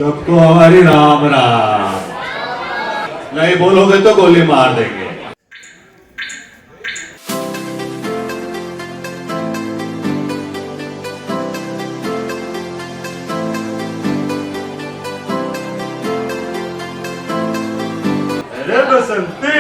सबको हमारी राम राम। नहीं बोलोगे तो गोली मार देंगे। अरे बसंती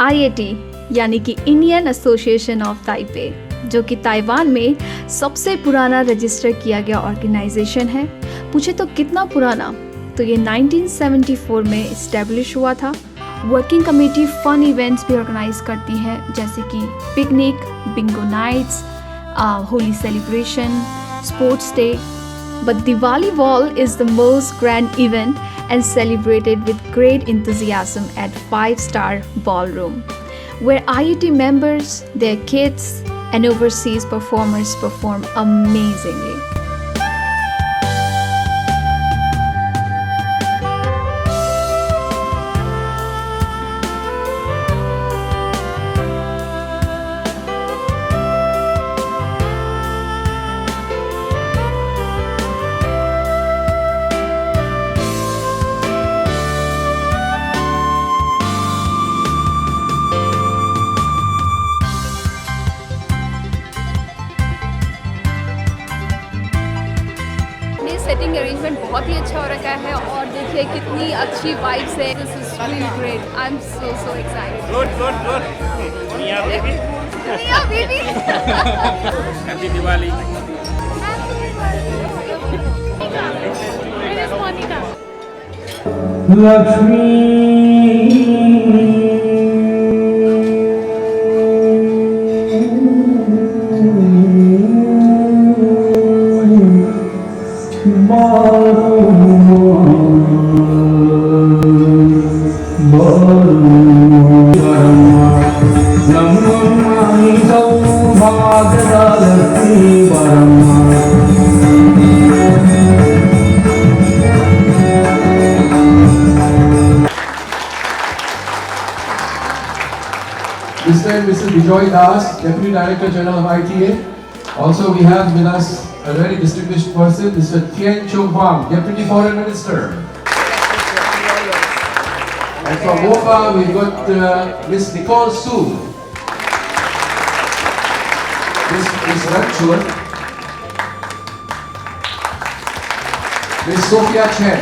IAT यानी कि इंडियन एसोसिएशन ऑफ ताइपे, जो कि ताइवान में सबसे पुराना रजिस्टर किया गया ऑर्गेनाइजेशन है। पूछे तो कितना पुराना, तो ये 1974 में इस्टेब्लिश हुआ था। वर्किंग कमेटी फन इवेंट्स भी ऑर्गेनाइज करती है, जैसे कि picnic, bingo nights, Holi celebration, sports day. But Diwali ball is the most grand event and celebrated with great enthusiasm at 5-star ballroom, where IAT members, their kids, and overseas performers perform amazingly. Setting arrangement बहुत ही अच्छा हो रखा है और देखिए कितनी अच्छी vibes है। This is really great. I am so excited. Good मिया baby happy Diwali. Mr. and Mrs. Bijoy Das, Deputy Director General of ITA. Also we have with us a very distinguished person, Mr. Tian Chung Huang, Deputy Foreign Minister. And from Mopa we've got Ms. Nicole Su, Ms. Ren Chun, Ms. Sophia Chen,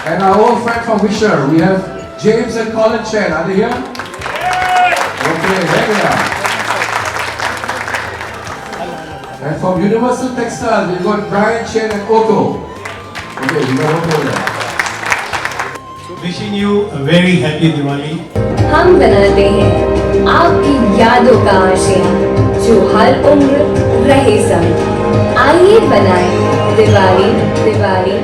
and our old friend from Wisher, we have James and Colin Chen. Are they here? Okay, there they are. And from Universal Textiles, we've got Brian Chen and Otto. Okay, we got Otto there. Wishing you a very happy Diwali. हम बनाते हैं आपकी यादों का आशियाँ जो हर उम्र रहे संग। आइए बनाएं Diwali Diwali.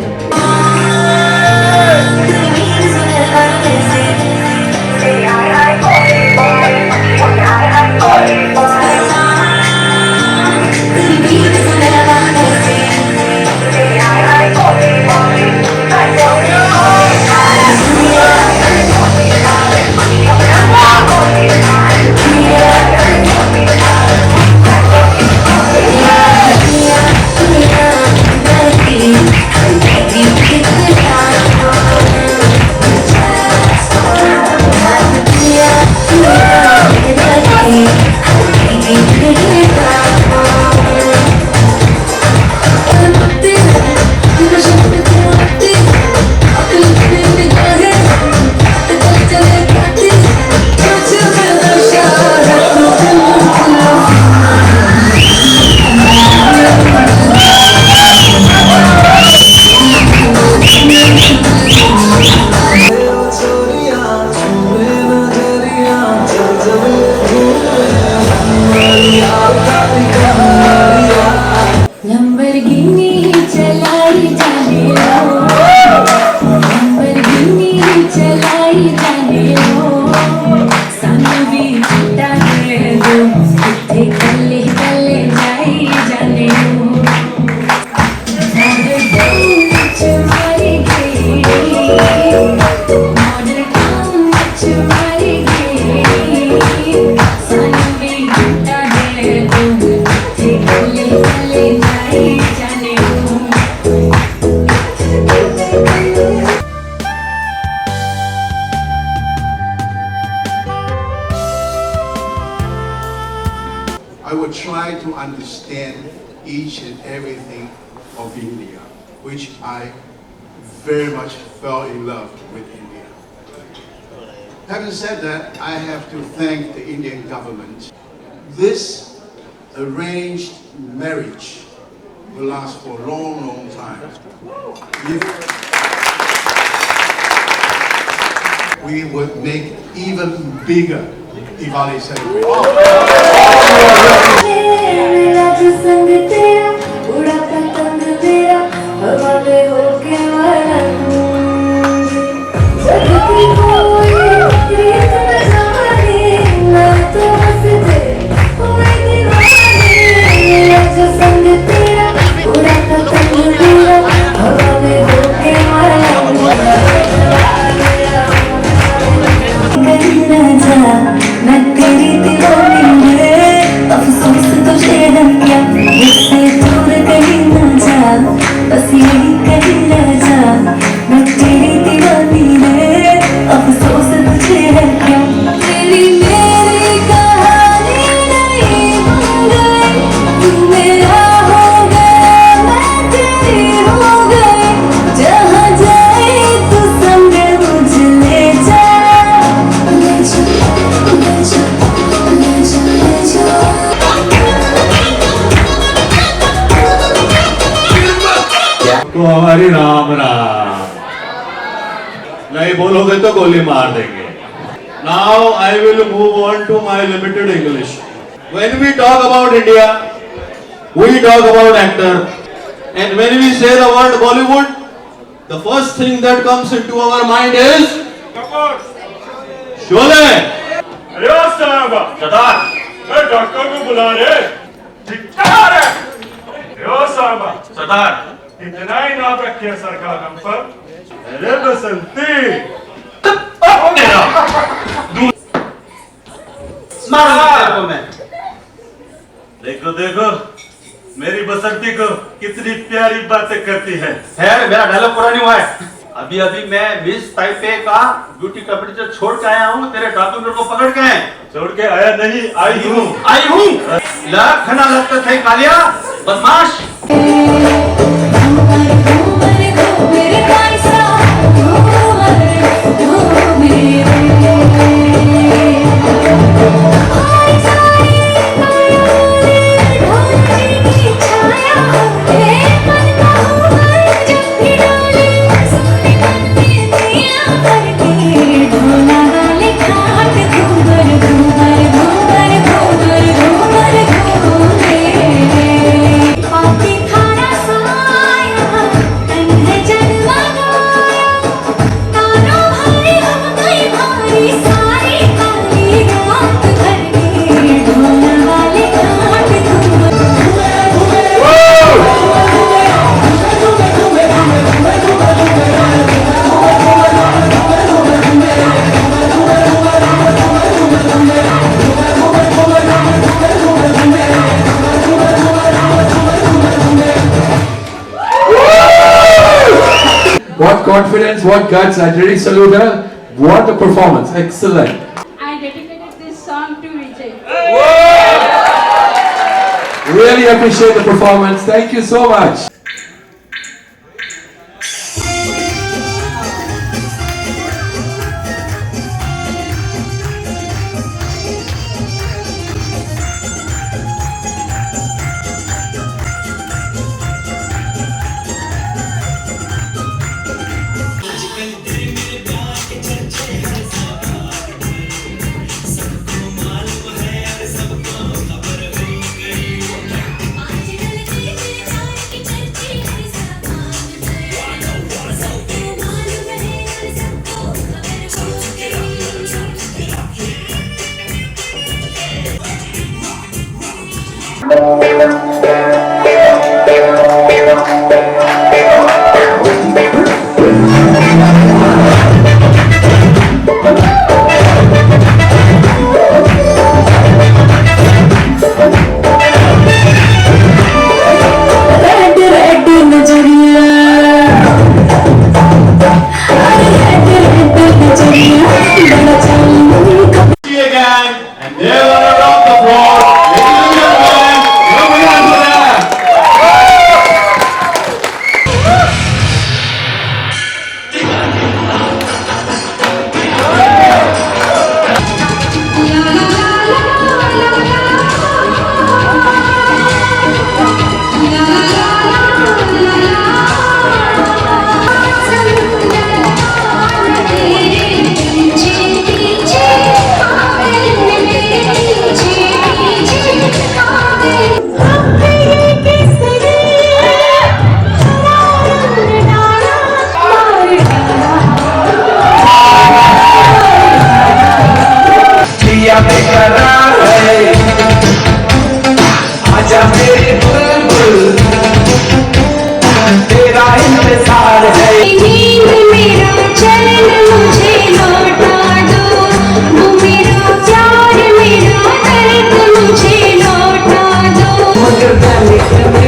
I would try to understand each and everything of India, which I very much fell in love with India. Having said that, I have to thank the Indian government. This arranged marriage will last for a long, long time. We would make even bigger Diwali celebration. मेरा जो संग तेरा उड़ा पतंग मेरा हवा में होके मरंगे जगती कोई रीत न जाने मैं तो बस तेरे हुए दीवाने मेरा जो संग तेरा उड़ा पतंग मेरा हवा में होके मरंगे कहीं न जा मैं तेरी दीवानी है अफसोस तुझे है क्या मुझसे दूर कहीं न जा बस यही कहीं रह जा मैं तेरी दीवानी है अफसोस तुझे है क्या तेरी मेरी कहानी नहीं बन गई तू मेरा हो गया मैं तेरी हो गई जहाँ जाए तू संग मुझे ले जा ले जा ले जा ले जा ले जा तो हमारी राम राम। नहीं बोलोगे तो गोली मार देंगे। Now I will move on to my limited English. When we talk about India, we talk about actor, and when we say the word Bollywood, the first thing that comes into our mind is Sholay. अरे साहब सरदार doctor को बुला रहे ठिकदार है साहब सरदार इतना ही नाम रखिए सरकार हम पर अरे बसंती देखो देखो मेरी बसंती को कितनी प्यारी बातें करती है खैर मेरा डायलॉग पूरा नहीं हुआ है। अभी अभी मैं मिस ताइपे का ब्यूटी कंपटीशन छोड़ के आया हूँ, तेरे डॉक्यूमेंट को पकड़ के छोड़ के आया नहीं आई हूँ लखना लगते थे कालिया बदमाश। मेरे पैसा What confidence, what guts. I really salute her. What a performance. Excellent. I dedicated this song to Vijay. Really appreciate the performance. Thank you so much. Again, and there are around the floor. मेरा बेकरार है, आजा मेरे बुलबुल, तेरा इंतजार है। नींद मेरा चैन मुझे लौटा दो, वो मेरा प्यार मेरा दर्द मुझे लौटा दो। मगर पहले कभी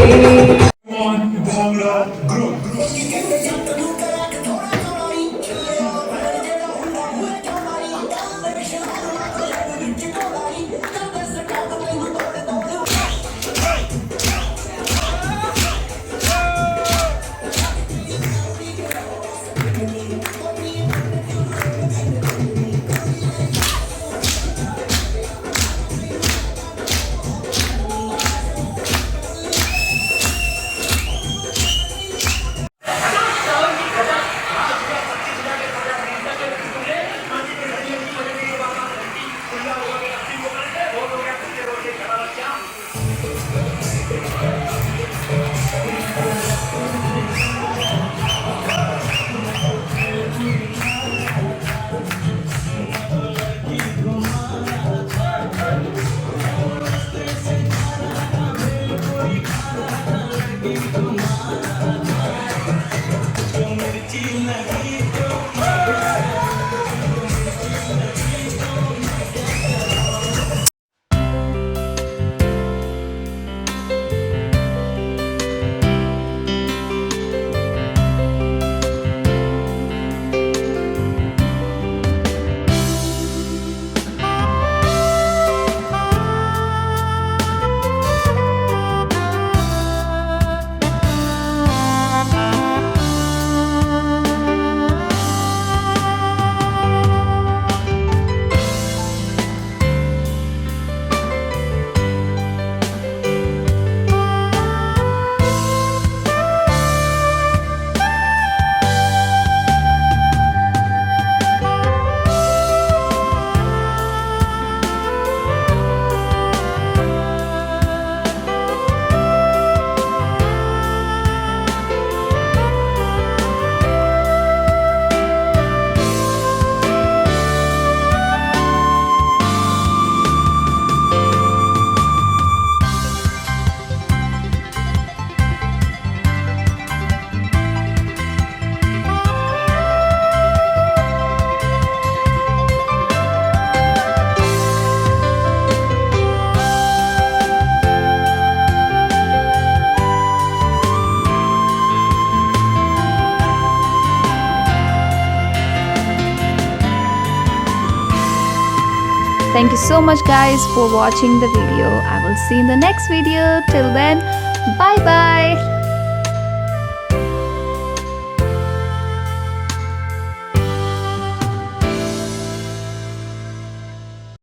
Thank you so much guys for watching the video. I will see you in the next video. Till then, bye bye.